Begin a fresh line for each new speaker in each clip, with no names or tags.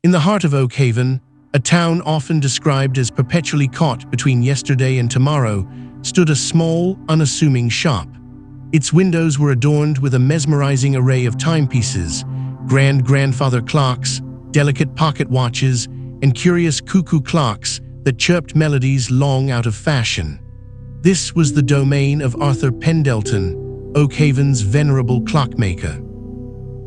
In the heart of Oakhaven, a town often described as perpetually caught between yesterday and tomorrow, stood a small, unassuming shop. Its windows were adorned with a mesmerizing array of timepieces, grand grandfather clocks, delicate pocket watches, and curious cuckoo clocks that chirped melodies long out of fashion. This was the domain of Arthur Pendleton, Oakhaven's venerable clockmaker.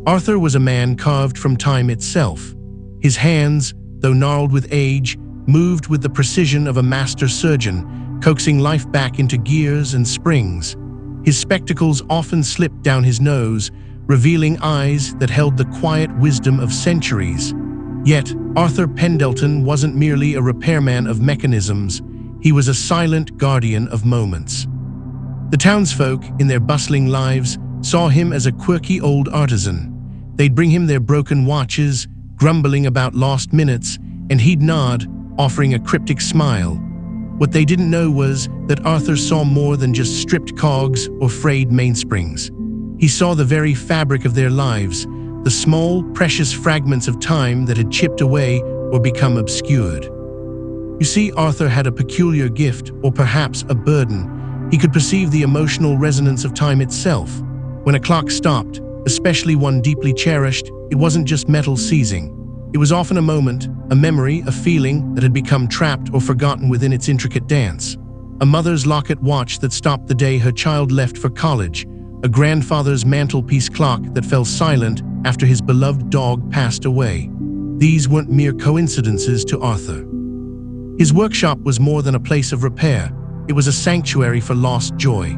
Arthur was a man carved from time itself. His hands, though gnarled with age, moved with the precision of a master surgeon, coaxing life back into gears and springs. His spectacles often slipped down his nose, revealing eyes that held the quiet wisdom of centuries. Yet, Arthur Pendleton wasn't merely a repairman of mechanisms, he was a silent guardian of moments. The townsfolk, in their bustling lives, saw him as a quirky old artisan. They'd bring him their broken watches, grumbling about lost minutes, and he'd nod, offering a cryptic smile. What they didn't know was that Arthur saw more than just stripped cogs or frayed mainsprings. He saw the very fabric of their lives, the small, precious fragments of time that had chipped away or become obscured. You see, Arthur had a peculiar gift, or perhaps a burden. He could perceive the emotional resonance of time itself. When a clock stopped, especially one deeply cherished, it wasn't just metal seizing. It was often a moment, a memory, a feeling that had become trapped or forgotten within its intricate dance. A mother's locket watch that stopped the day her child left for college, a grandfather's mantelpiece clock that fell silent after his beloved dog passed away. These weren't mere coincidences to Arthur. His workshop was more than a place of repair. It was a sanctuary for lost joy.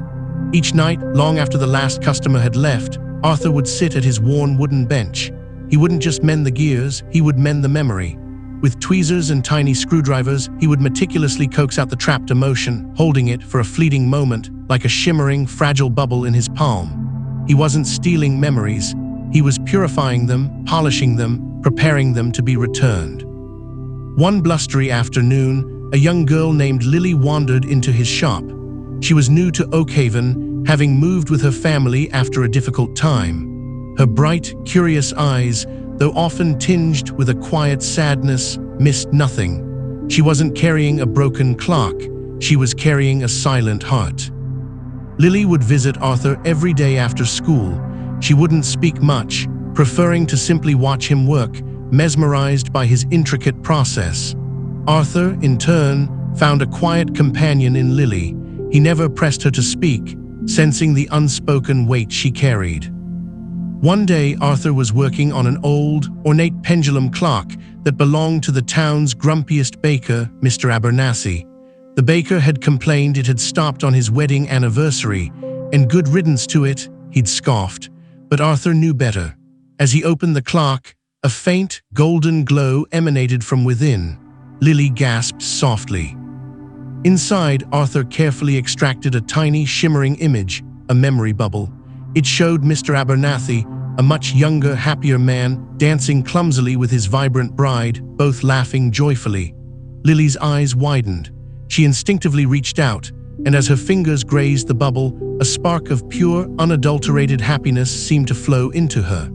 Each night, long after the last customer had left, Arthur would sit at his worn wooden bench. He wouldn't just mend the gears, he would mend the memory. With tweezers and tiny screwdrivers, he would meticulously coax out the trapped emotion, holding it for a fleeting moment, like a shimmering, fragile bubble in his palm. He wasn't stealing memories, he was purifying them, polishing them, preparing them to be returned. One blustery afternoon, a young girl named Lily wandered into his shop. She was new to Oakhaven, having moved with her family after a difficult time. Her bright, curious eyes, though often tinged with a quiet sadness, missed nothing. She wasn't carrying a broken clock, she was carrying a silent heart. Lily would visit Arthur every day after school. She wouldn't speak much, preferring to simply watch him work, mesmerized by his intricate process. Arthur, in turn, found a quiet companion in Lily. He never pressed her to speak, sensing the unspoken weight she carried. One day, Arthur was working on an old, ornate pendulum clock that belonged to the town's grumpiest baker, Mr. Abernathy. The baker had complained it had stopped on his wedding anniversary, and good riddance to it, he'd scoffed. But Arthur knew better. As he opened the clock, a faint, golden glow emanated from within. Lily gasped softly. Inside, Arthur carefully extracted a tiny, shimmering image, a memory bubble. It showed Mr. Abernathy, a much younger, happier man, dancing clumsily with his vibrant bride, both laughing joyfully. Lily's eyes widened. She instinctively reached out, and as her fingers grazed the bubble, a spark of pure, unadulterated happiness seemed to flow into her.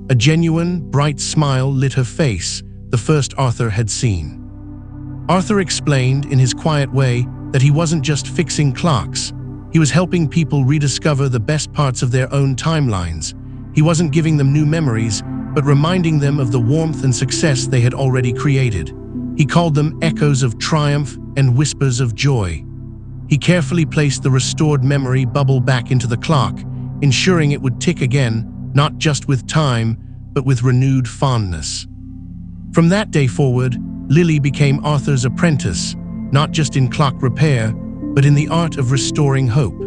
A genuine, bright smile lit her face, the first Arthur had seen. Arthur explained, in his quiet way, that he wasn't just fixing clocks. He was helping people rediscover the best parts of their own timelines. He wasn't giving them new memories, but reminding them of the warmth and success they had already created. He called them echoes of triumph and whispers of joy. He carefully placed the restored memory bubble back into the clock, ensuring it would tick again, not just with time, but with renewed fondness. From that day forward, Lily became Arthur's apprentice, not just in clock repair, but in the art of restoring hope.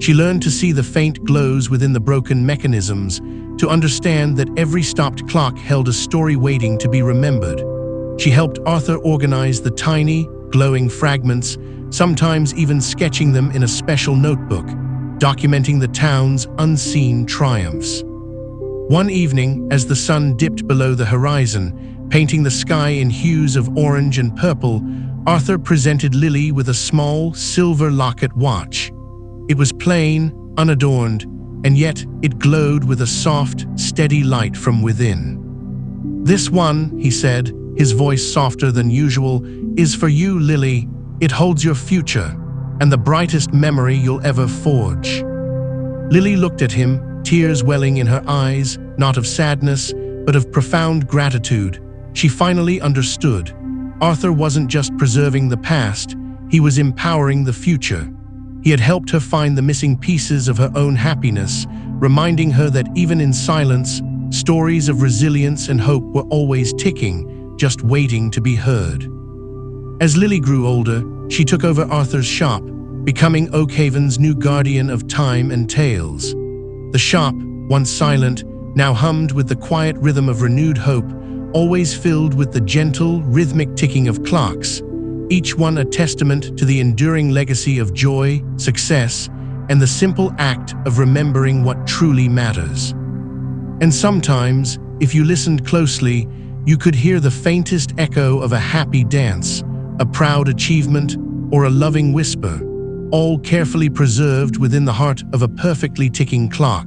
She learned to see the faint glows within the broken mechanisms, to understand that every stopped clock held a story waiting to be remembered. She helped Arthur organize the tiny, glowing fragments, sometimes even sketching them in a special notebook, documenting the town's unseen triumphs. One evening, as the sun dipped below the horizon, painting the sky in hues of orange and purple, Arthur presented Lily with a small, silver locket watch. It was plain, unadorned, and yet it glowed with a soft, steady light from within. "This one," he said, his voice softer than usual, "is for you, Lily. It holds your future, and the brightest memory you'll ever forge." Lily looked at him, tears welling in her eyes, not of sadness, but of profound gratitude. She finally understood. Arthur wasn't just preserving the past, he was empowering the future. He had helped her find the missing pieces of her own happiness, reminding her that even in silence, stories of resilience and hope were always ticking, just waiting to be heard. As Lily grew older, she took over Arthur's shop, becoming Oakhaven's new guardian of time and tales. The shop, once silent, now hummed with the quiet rhythm of renewed hope, always filled with the gentle, rhythmic ticking of clocks, each one a testament to the enduring legacy of joy, success, and the simple act of remembering what truly matters. And sometimes, if you listened closely, you could hear the faintest echo of a happy dance, a proud achievement, or a loving whisper, all carefully preserved within the heart of a perfectly ticking clock.